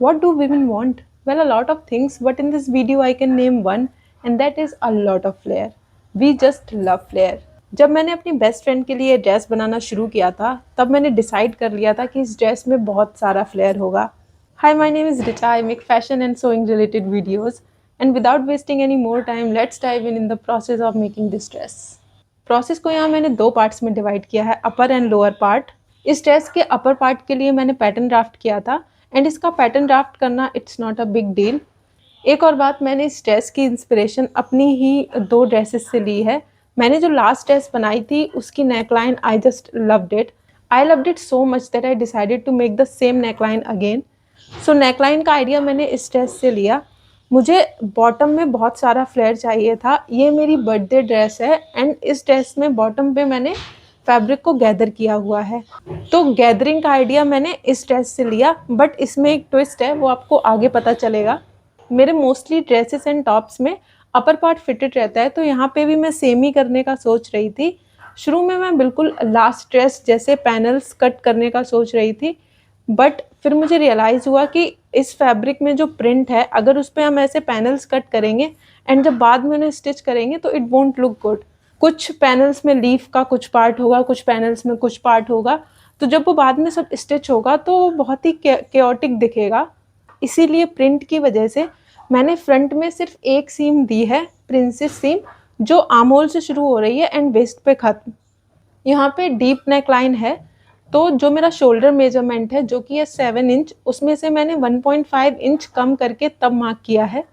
What do women want? Well, a lot of things, but in this video I can name one, and that is a lot of flair. We just love flair. जब मैंने अपनी best friend के लिए dress बनाना शुरू किया था, तब मैंने डिसाइड कर लिया था कि इस ड्रेस में बहुत सारा फ्लेयर होगा. Hi, my name is Richa. I make fashion and sewing related videos. And without wasting any more time, let's dive in the process of making this dress. Process को यहाँ मैंने दो पार्ट्स में divide किया है, अपर and lower part. इस dress के upper part के लिए मैंने पैटर्न ड्राफ्ट किया था, एंड इसका पैटर्न ड्राफ्ट करना it's not a big deal. एक और बात, मैंने इस ड्रेस की इंस्पिरेशन अपनी ही दो ड्रेसेस से ली है. मैंने जो लास्ट ड्रेस बनाई थी उसकी neckline I just loved it. I loved it so much that I decided to make the same neckline again. So neckline का आइडिया मैंने इस ड्रेस से लिया. मुझे बॉटम में बहुत सारा फ्लेयर चाहिए था. ये मेरी बर्थडे ड्रेस है, एंड इस ड्रेस में बॉटम पे मैंने फैब्रिक को गैदर किया हुआ है. तो गैदरिंग का आइडिया मैंने इस ड्रेस से लिया, बट इसमें एक ट्विस्ट है, वो आपको आगे पता चलेगा. मेरे मोस्टली ड्रेसेस एंड टॉप्स में अपर पार्ट फिटेड रहता है, तो यहाँ पे भी मैं सेम ही करने का सोच रही थी. शुरू में मैं बिल्कुल लास्ट ड्रेस जैसे पैनल्स कट करने का सोच रही थी, बट फिर मुझे रियलाइज़ हुआ कि इस फैब्रिक में जो प्रिंट है, अगर उस पर हम ऐसे पैनल्स कट करेंगे एंड जब बाद में उन्हें स्टिच करेंगे तो इट वोंट लुक गुड. कुछ पैनल्स में लीफ का कुछ पार्ट होगा, कुछ पैनल्स में कुछ पार्ट होगा, तो जब वो बाद में सब स्टिच होगा तो वो बहुत ही केओटिक दिखेगा. इसीलिए प्रिंट की वजह से मैंने फ्रंट में सिर्फ एक सीम दी है, प्रिंसेस सीम, जो आर्म होल से शुरू हो रही है एंड वेस्ट पे ख़त्म. यहाँ पे डीप नेक लाइन है, तो जो मेरा शोल्डर मेजरमेंट है जो कि है 7 इंच, उसमें से मैंने 1.5 इंच कम करके तब मार्क किया है.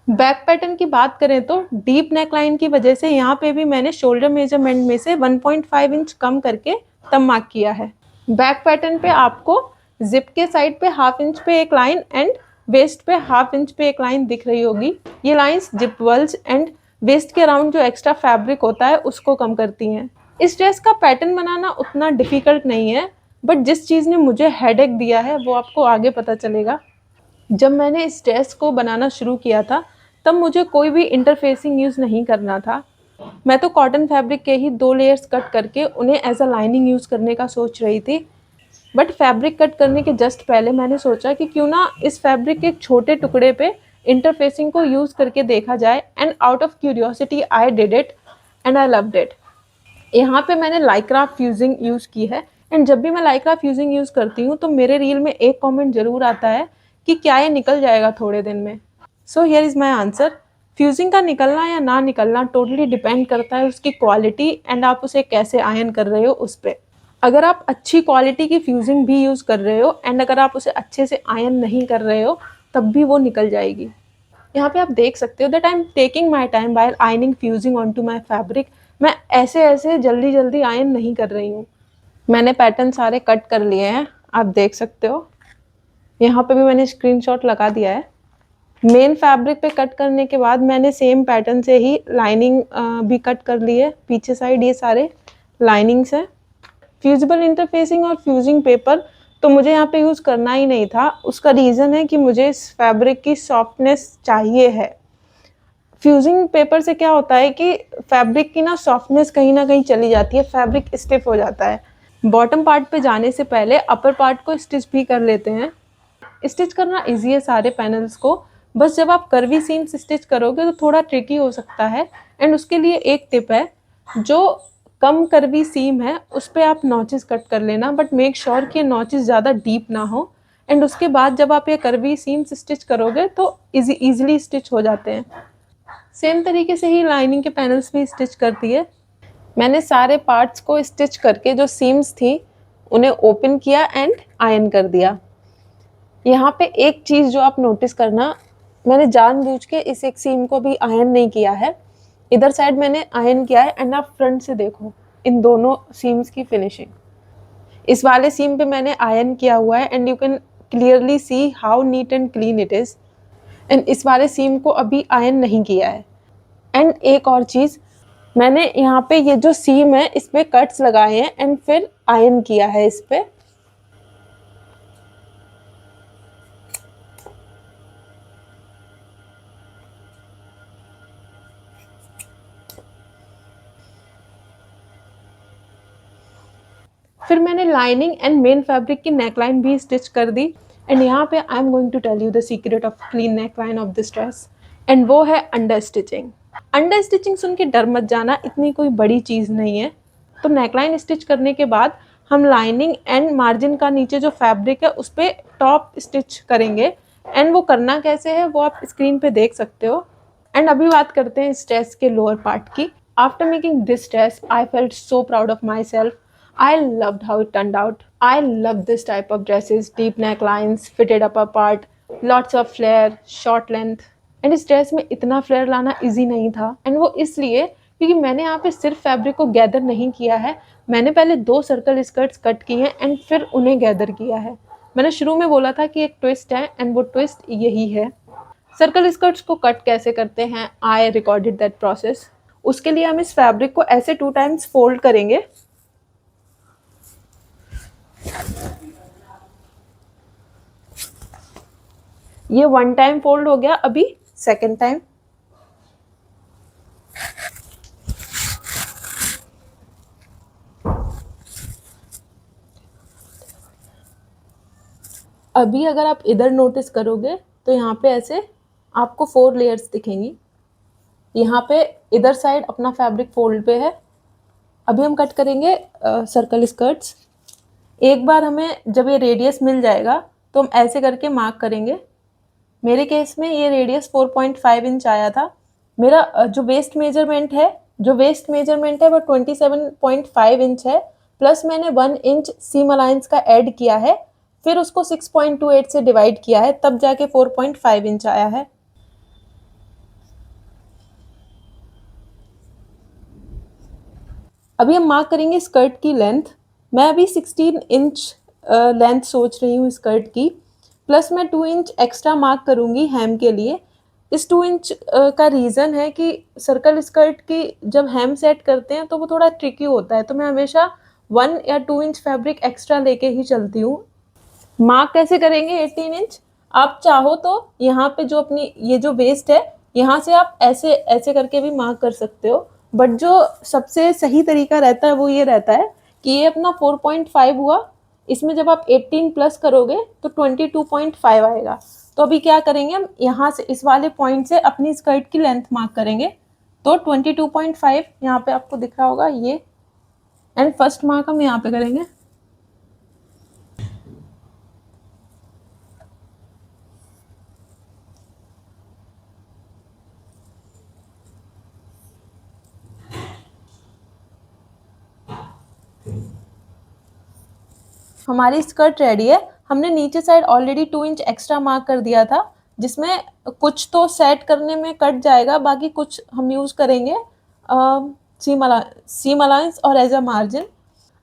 बैक पैटर्न की बात करें तो डीप नेक लाइन की वजह से यहाँ पे भी मैंने शोल्डर मेजरमेंट में से 1.5 इंच कम करके तब मार्क किया है. बैक पैटर्न पे आपको जिप के साइड पे हाफ इंच पे एक लाइन एंड वेस्ट पे हाफ इंच पे एक लाइन दिख रही होगी. ये लाइंस जिप वल्स एंड वेस्ट के अराउंड जो एक्स्ट्रा फैब्रिक होता है उसको कम करती हैं. इस ड्रेस का पैटर्न बनाना उतना डिफ़िकल्ट नहीं है, बट जिस चीज़ ने मुझे हेडेक दिया है वो आपको आगे पता चलेगा. जब मैंने इस ड्रेस को बनाना शुरू किया था, तब मुझे कोई भी इंटरफेसिंग यूज़ नहीं करना था. मैं तो कॉटन फैब्रिक के ही 2 लेयर्स कट करके उन्हें एज अ लाइनिंग यूज़ करने का सोच रही थी. बट फैब्रिक कट करने के जस्ट पहले मैंने सोचा कि क्यों ना इस फैब्रिक के एक छोटे टुकड़े पे इंटरफेसिंग को यूज़ करके देखा जाए, and out of curiosity I did it and I loved it. यहाँ पे मैंने लाइक्रा फ्यूजिंग यूज़ की है, एंड जब भी मैं लाइक्रा फ्यूजिंग यूज़ करती हूँ तो मेरे रील में एक कमेंट ज़रूर आता है कि क्या ये निकल जाएगा थोड़े दिन में. So here is my answer. Fusing का निकलना या ना निकलना टोटली डिपेंड करता है उसकी क्वालिटी एंड आप उसे कैसे आयन कर रहे हो उस पर. अगर आप अच्छी क्वालिटी की फ्यूजिंग भी यूज़ कर रहे हो एंड अगर आप उसे अच्छे से आयन नहीं कर रहे हो, तब भी वो निकल जाएगी. यहाँ पे आप देख सकते हो that I am taking my time while ironing fusing on to my fabric. मैं ऐसे ऐसे जल्दी जल्दी आयन नहीं कर रही हूँ. मैंने पैटर्न सारे कट कर लिए हैं, आप देख सकते हो. यहाँ पे भी मैंने स्क्रीनशॉट लगा दिया है. मेन फैब्रिक पे कट करने के बाद मैंने सेम पैटर्न से ही लाइनिंग भी कट कर ली है. पीछे साइड ये सारे लाइनिंग्स हैं. फ्यूजिबल इंटरफेसिंग और फ्यूजिंग पेपर तो मुझे यहाँ पे यूज़ करना ही नहीं था. उसका रीज़न है कि मुझे इस फैब्रिक की सॉफ्टनेस चाहिए है. फ्यूजिंग पेपर से क्या होता है कि फैब्रिक की ना सॉफ्टनेस कहीं ना कहीं चली जाती है, फैब्रिक स्टिफ हो जाता है. बॉटम पार्ट पे जाने से पहले अपर पार्ट को स्टिच भी कर लेते हैं. स्टिच करना इजी है सारे पैनल्स को, बस जब आप कर्वी सीम्स स्टिच करोगे तो थोड़ा ट्रिकी हो सकता है. एंड उसके लिए एक टिप है, जो कम कर्वी सीम है उस पर आप नॉचेस कट कर लेना, बट मेक श्योर कि नॉचेस ज़्यादा डीप ना हो. एंड उसके बाद जब आप ये कर्वी सीम्स स्टिच करोगे तो ईजिली स्टिच हो जाते हैं. सेम तरीके से ही लाइनिंग के पैनल्स भी स्टिच करती है. मैंने सारे पार्ट्स को स्टिच करके जो सीम्स थी उन्हें ओपन किया एंड आयन कर दिया. यहाँ पे एक चीज़ जो आप नोटिस करना, मैंने जानबूझ के इस एक सीम को भी आयन नहीं किया है. इधर साइड मैंने आयन किया है, एंड आप फ्रंट से देखो इन दोनों सीम्स की फिनिशिंग. इस वाले सीम पे मैंने आयन किया हुआ है and you can clearly see how neat and clean it is. And इस वाले सीम को अभी आयन नहीं किया है. एंड एक और चीज़, मैंने यहाँ पे ये जो सीम है इस पे कट्स लगाए हैं एंड फिर आयन किया है इस पे. फिर मैंने लाइनिंग एंड मेन फैब्रिक की नेकलाइन भी स्टिच कर दी. एंड यहाँ पे I am going to tell you the secret of clean neck line of this dress, and वो है अंडर स्टिचिंग। अंडर स्टिचिंग सुन के डर मत जाना, इतनी कोई बड़ी चीज़ नहीं है। तो नेकलाइन स्टिच करने के बाद हम लाइनिंग एंड मार्जिन का नीचे जो फैब्रिक है उस पर टॉप स्टिच करेंगे, एंड वो करना कैसे है वो आप स्क्रीन पे देख सकते हो। एंड अभी बात करते हैं इस ड्रेस के लोअर पार्ट की। After making this dress I felt so proud of my self. I loved how it turned out. I love this type of dresses, deep necklines, fitted upper part, lots of flare, short length. And इस dress में इतना flare लाना easy नहीं था, and वो इसलिए क्योंकि मैंने यहाँ पे सिर्फ फैब्रिक को गैदर नहीं किया है, मैंने पहले 2 सर्कल स्कर्ट्स कट की हैं एंड फिर उन्हें गैदर किया है। मैंने शुरू में बोला था कि एक ट्विस्ट है, एंड वो ट्विस्ट यही है। सर्कल स्कर्ट्स को कट कैसे करते हैं, आई रिकॉर्डेड दैट प्रोसेस। उसके लिए हम इस फैब्रिक को ऐसे 2 टाइम्स फोल्ड करेंगे। ये 1 टाइम फोल्ड हो गया, अभी 2nd टाइम। अभी अगर आप इधर नोटिस करोगे तो यहाँ पे ऐसे आपको 4 लेयर्स दिखेंगी। यहाँ पे इधर साइड अपना फैब्रिक फोल्ड पे है। अभी हम कट करेंगे सर्कल स्कर्ट्स। एक बार हमें जब ये रेडियस मिल जाएगा तो हम ऐसे करके मार्क करेंगे। मेरे केस में ये रेडियस 4.5 इंच आया था। मेरा जो वेस्ट मेजरमेंट है वो 27.5 इंच है, प्लस मैंने 1 इंच सीम अलायंस का ऐड किया है, फिर उसको 6.28 से डिवाइड किया है, तब जाके 4.5 इंच आया है। अभी हम मार्क करेंगे स्कर्ट की लेंथ। मैं अभी 16 इंच लेंथ सोच रही हूँ स्कर्ट की, प्लस मैं 2 इंच एक्स्ट्रा मार्क करूँगी हेम के लिए। इस 2 इंच का रीज़न है कि सर्कल स्कर्ट की जब हेम सेट करते हैं तो वो थोड़ा ट्रिकी होता है, तो मैं हमेशा 1 या 2 इंच फैब्रिक एक्स्ट्रा लेके ही चलती हूँ। मार्क कैसे करेंगे 18 इंच? आप चाहो तो यहाँ पे जो अपनी ये जो वेस्ट है, यहाँ से आप ऐसे ऐसे करके भी मार्क कर सकते हो, बट जो सबसे सही तरीका रहता है वो ये रहता है कि ये अपना 4.5 हुआ, इसमें जब आप 18 प्लस करोगे तो 22.5 आएगा। तो अभी क्या करेंगे, हम यहाँ से इस वाले पॉइंट से अपनी स्कर्ट की लेंथ मार्क करेंगे। तो 22.5 यहाँ पे आपको दिख रहा होगा ये, एंड फर्स्ट मार्क हम यहाँ पे करेंगे। हमारी स्कर्ट रेडी है। हमने नीचे side already 2 inch extra mark कर दिया था, जिसमें कुछ तो सेट करने में कट जाएगा, बाकी कुछ हम यूज़ करेंगे सीम अलायंस और एज अ मार्जिन।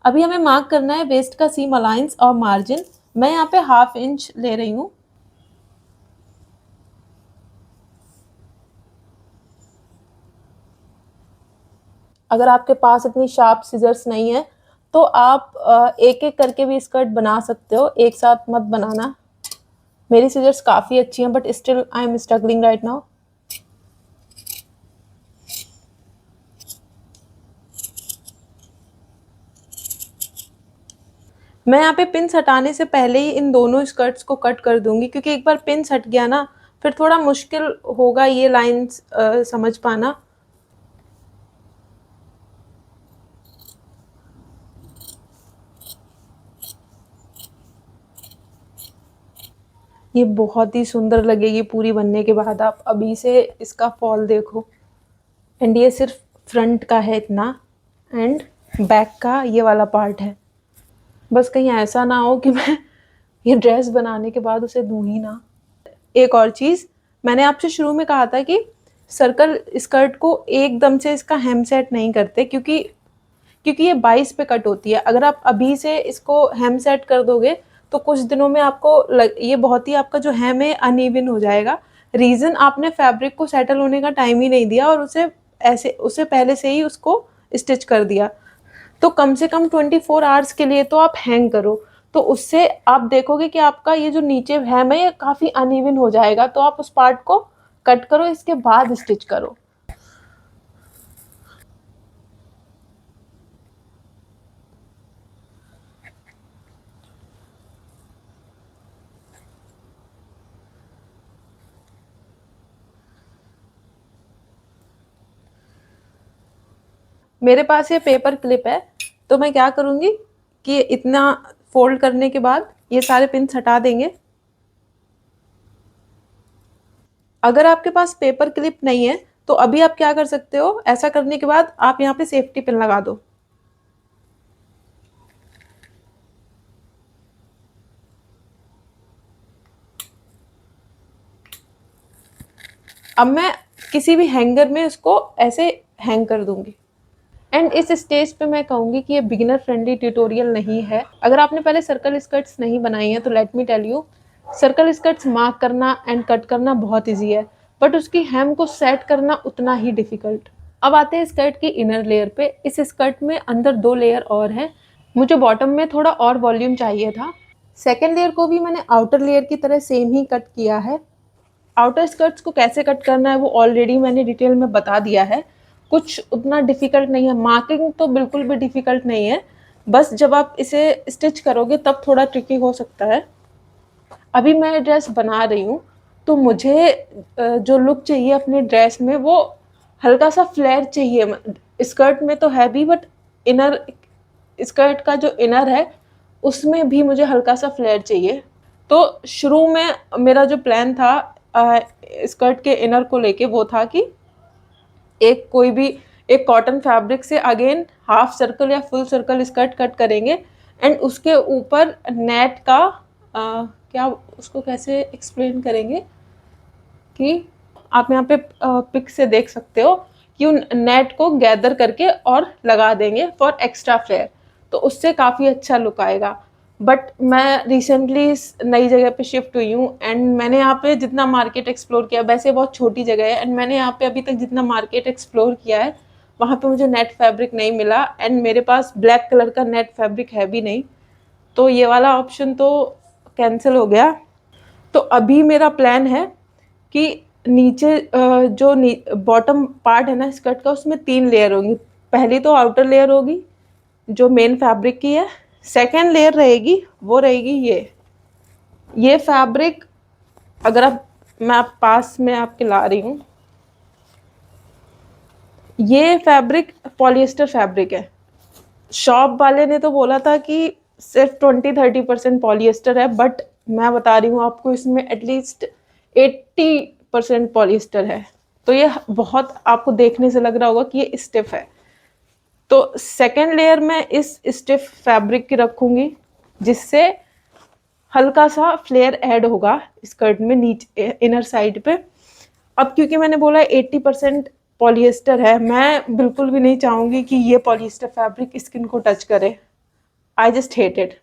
अभी हमें मार्क करना है वेस्ट का सीम अलायंस और मार्जिन। मैं यहाँ पे 1/2 इंच ले रही हूँ। अगर आपके पास इतनी शार्प सीजर्स नहीं है तो आप एक एक करके भी स्कर्ट बना सकते हो, एक साथ मत बनाना। मेरी सीजर्स काफ़ी अच्छी हैं, but still I am struggling right now. मैं यहाँ पे पिन्स हटाने से पहले ही इन दोनों स्कर्ट्स को कट कर दूंगी, क्योंकि एक बार पिन्स हट गया ना फिर थोड़ा मुश्किल होगा ये लाइंस समझ पाना। ये बहुत ही सुंदर लगेगी पूरी बनने के बाद। आप अभी से इसका फॉल देखो। एंड ये सिर्फ फ्रंट का है इतना, एंड बैक का ये वाला पार्ट है। बस कहीं ऐसा ना हो कि मैं ये ड्रेस बनाने के बाद उसे दूँ ही ना। एक और चीज़, मैंने आपसे शुरू में कहा था कि सर्कल स्कर्ट को एकदम से इसका हेम सेट नहीं करते, क्योंकि ये 22 पे कट होती है। अगर आप अभी से इसको हेम सेट कर दोगे तो कुछ दिनों में ये बहुत ही आपका जो हेम है अनइवन हो जाएगा। रीज़न, आपने फैब्रिक को सेटल होने का टाइम ही नहीं दिया और उसे पहले से ही उसको स्टिच कर दिया। तो कम से कम 24 आवर्स के लिए तो आप हैंग करो, तो उससे आप देखोगे कि आपका ये जो नीचे हेम है ये काफ़ी अनइवन हो जाएगा। तो आप उस पार्ट को कट करो, इसके बाद स्टिच करो। मेरे पास ये पेपर क्लिप है, तो मैं क्या करूँगी कि इतना फोल्ड करने के बाद ये सारे पिन्स हटा देंगे। अगर आपके पास पेपर क्लिप नहीं है तो अभी आप क्या कर सकते हो, ऐसा करने के बाद आप यहाँ पे सेफ्टी पिन लगा दो। अब मैं किसी भी हैंगर में इसको ऐसे हैंग कर दूंगी। एंड इस स्टेज पे मैं कहूँगी कि ये बिगिनर फ्रेंडली ट्यूटोरियल नहीं है। अगर आपने पहले सर्कल स्कर्ट्स नहीं बनाई है तो let me tell you, circle skirts mark करना एंड कट करना बहुत ईजी है, बट उसकी हेम को सेट करना उतना ही डिफिकल्ट। अब आते हैं स्कर्ट की इनर लेयर पे। इस स्कर्ट में अंदर 2 लेयर और हैं। मुझे बॉटम में थोड़ा और वॉल्यूम चाहिए था। सेकेंड लेयर को भी मैंने आउटर लेयर की तरह सेम ही कट किया है। आउटर स्कर्ट्स को कैसे कट करना है वो ऑलरेडी मैंने डिटेल में बता दिया है। कुछ उतना डिफ़िकल्ट नहीं है, मार्किंग तो बिल्कुल भी डिफ़िकल्ट नहीं है, बस जब आप इसे स्टिच करोगे तब थोड़ा ट्रिकी हो सकता है। अभी मैं ड्रेस बना रही हूँ, तो मुझे जो लुक चाहिए अपने ड्रेस में वो हल्का सा फ्लेयर चाहिए। स्कर्ट में तो है भी, बट इनर स्कर्ट का जो इनर है उसमें भी मुझे हल्का सा फ्लेयर चाहिए। तो शुरू में मेरा जो प्लान था स्कर्ट के इनर को लेके वो था कि एक कोई भी एक कॉटन फैब्रिक से अगेन हाफ सर्कल या फुल सर्कल स्कर्ट कट करेंगे एंड उसके ऊपर नेट का क्या उसको कैसे एक्सप्लेन करेंगे कि आप यहाँ पे पिक से देख सकते हो कि उन नेट को गैदर करके और लगा देंगे फॉर एक्स्ट्रा फ्लेयर, तो उससे काफ़ी अच्छा लुक आएगा। बट मैं रिसेंटली इस नई जगह पे शिफ्ट हुई हूँ एंड मैंने यहाँ पे जितना मार्केट एक्सप्लोर किया, वैसे बहुत छोटी जगह है एंड मैंने यहाँ पे अभी तक जितना मार्केट एक्सप्लोर किया है वहाँ पे मुझे नेट फैब्रिक नहीं मिला एंड मेरे पास ब्लैक कलर का नेट फैब्रिक है भी नहीं, तो ये वाला ऑप्शन तो कैंसिल हो गया। तो अभी मेरा प्लान है कि नीचे जो बॉटम पार्ट है ना स्कर्ट का उसमें 3 लेयर होंगी। पहली तो आउटर लेयर होगी जो मेन फैब्रिक की है, सेकेंड लेयर रहेगी वो रहेगी ये फैब्रिक। अगर मैं आप पास में आपके ला रही हूँ, ये फैब्रिक पॉलिएस्टर फैब्रिक है। शॉप वाले ने तो बोला था कि सिर्फ 20-30% पॉलिएस्टर है, बट मैं बता रही हूँ आपको इसमें एटलीस्ट 80% पॉलिएस्टर है। तो ये बहुत आपको देखने से लग रहा होगा कि ये स्टिफ है। तो सेकेंड लेयर मैं इस स्टिफ फैब्रिक की रखूँगी जिससे हल्का सा फ्लेयर ऐड होगा स्कर्ट में नीचे इनर साइड पे। अब क्योंकि मैंने बोला 80% पॉलिएस्टर है, मैं बिल्कुल भी नहीं चाहूँगी कि ये पॉलिएस्टर फैब्रिक स्किन को टच करे। I just hate it.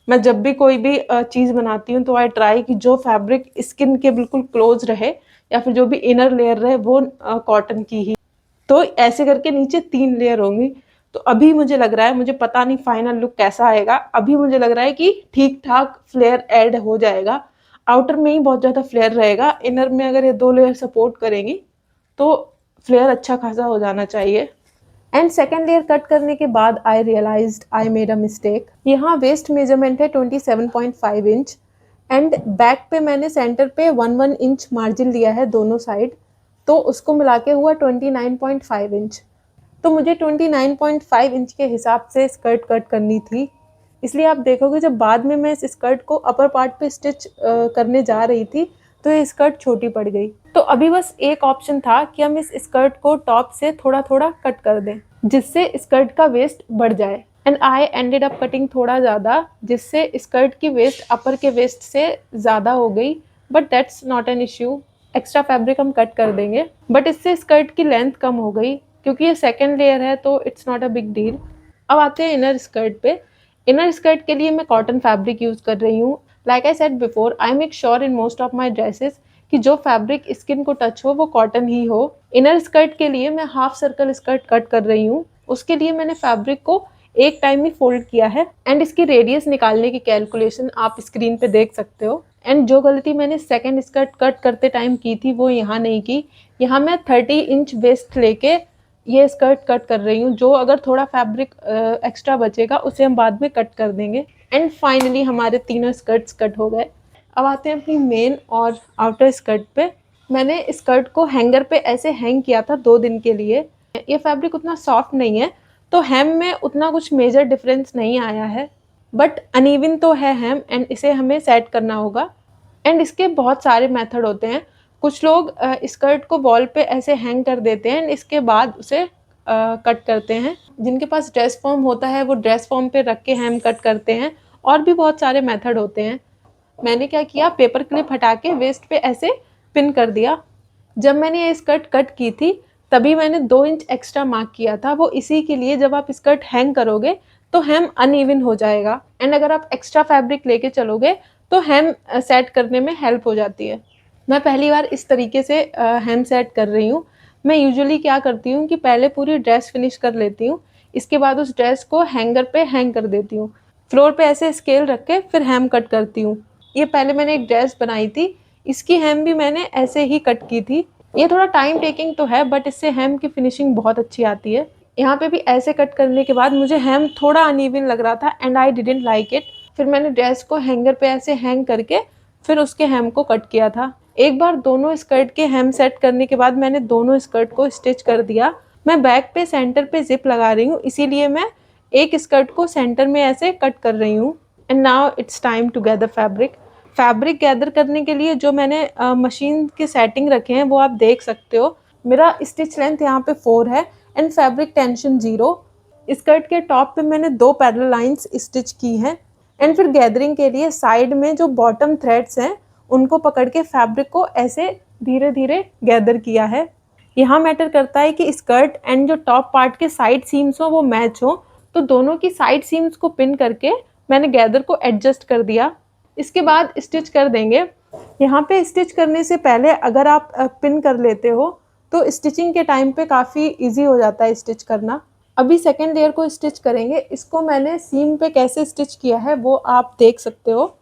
मैं जब भी कोई भी चीज़ बनाती हूँ तो आई ट्राई कि जो फैब्रिक स्किन के बिल्कुल क्लोज रहे या फिर जो भी इनर लेयर रहे वो कॉटन की ही। तो ऐसे करके नीचे 3 लेयर होंगी। तो अभी मुझे लग रहा है, मुझे पता नहीं फाइनल लुक कैसा आएगा, अभी मुझे लग रहा है कि ठीक ठाक फ्लेयर ऐड हो जाएगा। आउटर में ही बहुत ज़्यादा फ्लेयर रहेगा, इनर में अगर ये 2 लेयर सपोर्ट करेंगी तो फ्लेयर अच्छा खासा हो जाना चाहिए। एंड सेकेंड लेयर कट करने के बाद I realized I made a mistake. यहाँ वेस्ट मेजरमेंट है 27.5 इंच एंड बैक पे मैंने सेंटर पे 1 इंच मार्जिन लिया है दोनों साइड, तो उसको मिला के हुआ 29.5 इंच। तो मुझे 29.5 इंच के हिसाब से स्कर्ट कट करनी थी। इसलिए आप देखोगे जब बाद में मैं इस स्कर्ट को अपर पार्ट पे स्टिच करने जा रही थी तो ये स्कर्ट छोटी पड़ गई। तो अभी बस एक ऑप्शन था कि हम इस स्कर्ट को टॉप से थोड़ा थोड़ा कट कर दें जिससे स्कर्ट का वेस्ट बढ़ जाए। And I ended up cutting थोड़ा ज़्यादा जिससे स्कर्ट की वेस्ट अपर के वेस्ट से ज़्यादा हो गई, but that's not an issue. Extra fabric हम कट कर देंगे, बट इससे स्कर्ट की लेंथ कम हो गई क्योंकि ये सेकेंड लेयर है तो it's not a big deal. अब आते हैं इनर स्कर्ट पे। इनर स्कर्ट के लिए मैं कॉटन फैब्रिक यूज़ कर रही हूँ। Like I said before, I make sure in most of my dresses कि जो फैब्रिक स्किन को टच हो वो कॉटन ही हो। इनर स्कर्ट के लिए मैं हाफ सर्कल स्कर्ट कट कर रही हूँ। उसके लिए मैंने फैब्रिक को एक टाइम में फोल्ड किया है एंड इसकी रेडियस निकालने की कैलकुलेशन आप स्क्रीन पे देख सकते हो। एंड जो गलती मैंने सेकेंड स्कर्ट कट करते टाइम की थी वो यहाँ नहीं की। यहाँ मैं 30 इंच वेस्ट लेके ये स्कर्ट कट कर रही हूँ। जो अगर थोड़ा फैब्रिक एक्स्ट्रा बचेगा उसे हम बाद में कट कर देंगे। एंड फाइनली हमारे तीनों स्कर्ट्स कट हो गए। अब आते हैं अपनी मेन और आउटर स्कर्ट पे। मैंने स्कर्ट को हैंगर पे ऐसे हैंग किया था 2 दिन के लिए ये फैब्रिक उतना सॉफ्ट नहीं है, तो हेम में उतना कुछ मेजर डिफरेंस नहीं आया है, बट अनइवन तो है हेम एंड इसे हमें सेट करना होगा। एंड इसके बहुत सारे मेथड होते हैं। कुछ लोग स्कर्ट को वॉल पे ऐसे हैंग कर देते हैं एंड इसके बाद उसे कट करते हैं। जिनके पास ड्रेस फॉर्म होता है वो ड्रेस फॉर्म पे रख के हेम कट करते हैं। और भी बहुत सारे मेथड होते हैं। मैंने क्या किया, पेपर क्लिप हटा के वेस्ट पे ऐसे पिन कर दिया। जब मैंने ये स्कर्ट कट की थी तभी मैंने 2 इंच एक्स्ट्रा मार्क किया था, वो इसी के लिए जब आप स्कर्ट हैंग करोगे तो हेम अनइवन हो जाएगा एंड अगर आप एक्स्ट्रा फैब्रिक लेके चलोगे तो हेम सेट करने में हेल्प हो जाती है। मैं पहली बार इस तरीके से हेम सेट कर रही हूँ। मैं यूजुअली क्या करती हूँ कि पहले पूरी ड्रेस फिनिश कर लेती हूँ, इसके बाद उस ड्रेस को हैंगर पे हैंग कर देती हूँ। फ्लोर पे ऐसे स्केल रख के फिर हेम कट करती हूँ। ये पहले मैंने एक ड्रेस बनाई थी, इसकी हेम भी मैंने ऐसे ही कट की थी। ये थोड़ा टाइम टेकिंग तो है बट इससे हेम की फिनिशिंग बहुत अच्छी आती है। यहाँ पे भी ऐसे कट करने के बाद मुझे हेम थोड़ा अनइवन लग रहा था and I didn't like it. फिर मैंने ड्रेस को हैंगर पे ऐसे हैंग करके फिर उसके हेम को कट किया था। एक बार दोनों स्कर्ट के हेम सेट करने के बाद मैंने दोनों स्कर्ट को स्टिच कर दिया। मैं बैक पे सेंटर पे जिप लगा रही हूँ, इसीलिए मैं एक स्कर्ट को सेंटर में ऐसे कट कर रही हूँ। And now it's time to gather fabric. Fabric gather करने के लिए जो मैंने मशीन के सेटिंग रखे हैं वो आप देख सकते हो। मेरा स्टिच लेंथ यहाँ पे 4 है एंड फैब्रिक टेंशन 0। स्कर्ट के टॉप पे मैंने 2 पैरेलल लाइंस स्टिच की हैं एंड फिर गैदरिंग के लिए साइड में जो बॉटम थ्रेड्स हैं उनको पकड़ के फैब्रिक को ऐसे धीरे धीरे गैदर किया है। यहाँ मैटर करता है कि स्कर्ट एंड जो टॉप पार्ट के साइड सीम्स हो वो मैच हो, तो दोनों की साइड सीम्स को पिन करके मैंने गैदर को एडजस्ट कर दिया। इसके बाद स्टिच कर देंगे। यहाँ पे स्टिच करने से पहले अगर आप पिन कर लेते हो तो स्टिचिंग के टाइम पे काफ़ी इजी हो जाता है स्टिच करना। अभी सेकेंड लेयर को स्टिच करेंगे। इसको मैंने सीम पे कैसे स्टिच किया है वो आप देख सकते हो।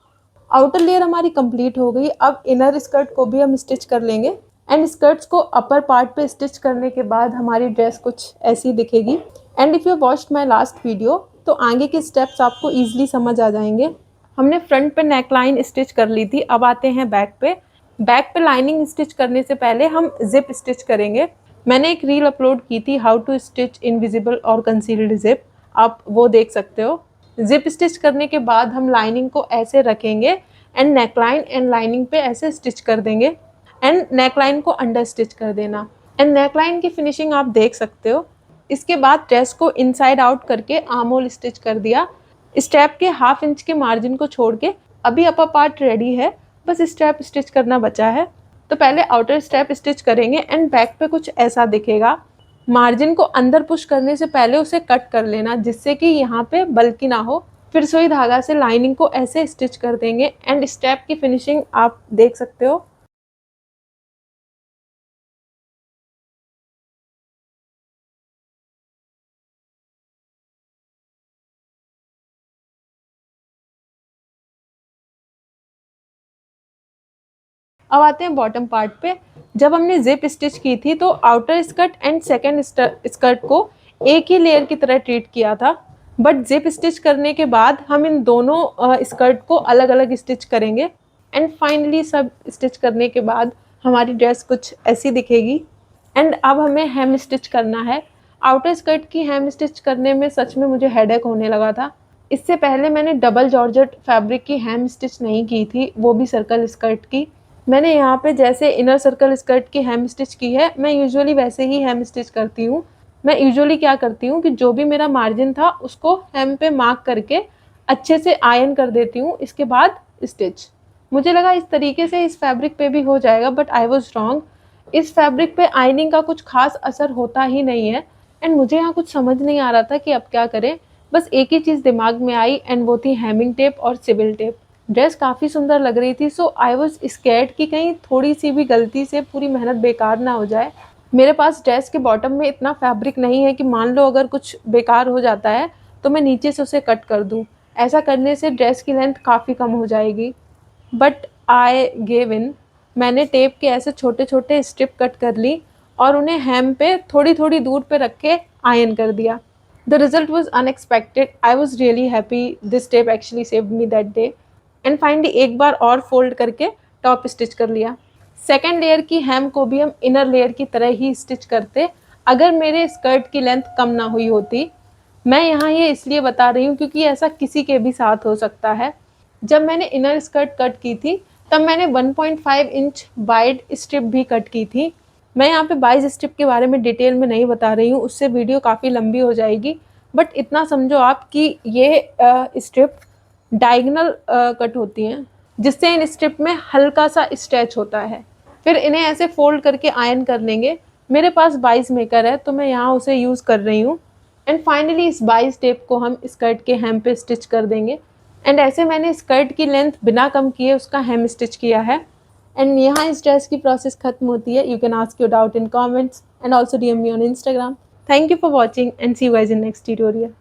आउटर लेयर हमारी कंप्लीट हो गई। अब इनर स्कर्ट को भी हम स्टिच कर लेंगे एंड स्कर्ट्स को अपर पार्ट पे स्टिच करने के बाद हमारी ड्रेस कुछ ऐसी दिखेगी। And if you watched my last video तो आगे के स्टेप्स आपको ईजिली समझ आ जाएंगे। हमने फ्रंट पे नेक लाइन स्टिच कर ली थी, अब आते हैं बैक पे। बैक पे लाइनिंग स्टिच करने से पहले हम जिप स्टिच करेंगे। मैंने एक रील अपलोड की थी, हाउ टू स्टिच इनविजिबल और कंसील्ड जिप, आप वो देख सकते हो। जिप स्टिच करने के बाद हम लाइनिंग को ऐसे रखेंगे एंड नेकलाइन एंड लाइनिंग पे ऐसे स्टिच कर देंगे एंड नेकलाइन को अंडर स्टिच कर देना एंड नेकलाइन की फिनिशिंग आप देख सकते हो। इसके बाद ड्रेस को इनसाइड आउट करके आर्म होल स्टिच कर दिया। स्ट्रैप के 1/2 इंच के मार्जिन को छोड़ के अभी अपर पार्ट रेडी है, बस स्ट्रैप स्टिच करना बचा है। तो पहले आउटर स्ट्रैप स्टिच करेंगे एंड बैक पे कुछ ऐसा दिखेगा। मार्जिन को अंदर पुश करने से पहले उसे कट कर लेना जिससे कि यहाँ पे बल्कि ना हो। फिर सुई धागा से लाइनिंग को ऐसे स्टिच कर देंगे एंड स्ट्रैप की फिनिशिंग आप देख सकते हो। अब आते हैं बॉटम पार्ट पे। जब हमने जिप स्टिच की थी तो outer skirt and second skirt को एक ही लेयर की तरह ट्रीट किया था, बट जिप स्टिच करने के बाद हम इन दोनों स्कर्ट को अलग अलग स्टिच करेंगे एंड फाइनली सब स्टिच करने के बाद हमारी ड्रेस कुछ ऐसी दिखेगी। एंड अब हमें हेम स्टिच करना है। आउटर स्कर्ट की हेम स्टिच करने में सच में मुझे हेडेक होने लगा था। इससे पहले मैंने डबल जॉर्जेट फैब्रिक की हेम स्टिच नहीं की थी, वो भी सर्कल स्कर्ट की। मैंने यहाँ पे जैसे इनर सर्कल स्कर्ट की हेम स्टिच की है, मैं यूजुअली वैसे ही हेम स्टिच करती हूँ। मैं यूजुअली क्या करती हूँ कि जो भी मेरा मार्जिन था उसको हेम पे मार्क करके अच्छे से आयन कर देती हूँ, इसके बाद स्टिच। मुझे लगा इस तरीके से इस फैब्रिक पे भी हो जाएगा, बट आई वॉज रॉन्ग। इस फैब्रिक पे आयनिंग का कुछ खास असर होता ही नहीं है एंड मुझे यहाँ कुछ समझ नहीं आ रहा था कि अब क्या करें। बस एक ही चीज़ दिमाग में आई एंड वो थी हेमिंग टेप और सिविल टेप। ड्रेस काफ़ी सुंदर लग रही थी, सो आई वॉज स्कैर्ड कि कहीं थोड़ी सी भी गलती से पूरी मेहनत बेकार ना हो जाए। मेरे पास ड्रेस के बॉटम में इतना फैब्रिक नहीं है कि मान लो अगर कुछ बेकार हो जाता है तो मैं नीचे से उसे कट कर दूँ। ऐसा करने से ड्रेस की लेंथ काफ़ी कम हो जाएगी, बट आई गेव इन। मैंने टेप के ऐसे छोटे छोटे स्ट्रिप कट कर ली और उन्हें हेम पे थोड़ी थोड़ी दूर पे रख के आयन कर दिया। The result was unexpected. I was really happy. This tape actually saved me that day. And finally एक बार और फोल्ड करके टॉप स्टिच कर लिया। सेकेंड लेयर की हेम को भी हम इनर लेयर की तरह ही स्टिच करते अगर मेरे स्कर्ट की लेंथ कम ना हुई होती, मैं यहाँ ये इसलिए बता रही हूँ क्योंकि ऐसा किसी के भी साथ हो सकता है। जब मैंने इनर स्कर्ट कट की थी, तब मैंने 1.5 इंच वाइड स्ट्रिप भी कट की थी। मैं यहाँ पे 22 स्ट्रिप के बारे में डिटेल में नहीं बता रही हूँ, उससे वीडियो काफ़ी लंबी हो जाएगी। बट इतना समझो आप कि ये स्ट्रिप डायगोनल कट होती हैं, जिससे इन स्ट्रिप में हल्का सा स्ट्रेच होता है। फिर इन्हें ऐसे फोल्ड करके आयरन कर लेंगे। मेरे पास 22 मेकर है तो मैं यहाँ उसे यूज़ कर रही हूँ। एंड फाइनली इस 22 टेप को हम स्कर्ट के हेम पे स्टिच कर देंगे। एंड ऐसे मैंने स्कर्ट की लेंथ बिना कम किए उसका हेम स्टिच किया है। एंड यहाँ इस ड्रेस की प्रोसेस खत्म होती है। You can ask your doubt in comments and also DM me on Instagram. Thank you for watching and see you guys in next tutorial.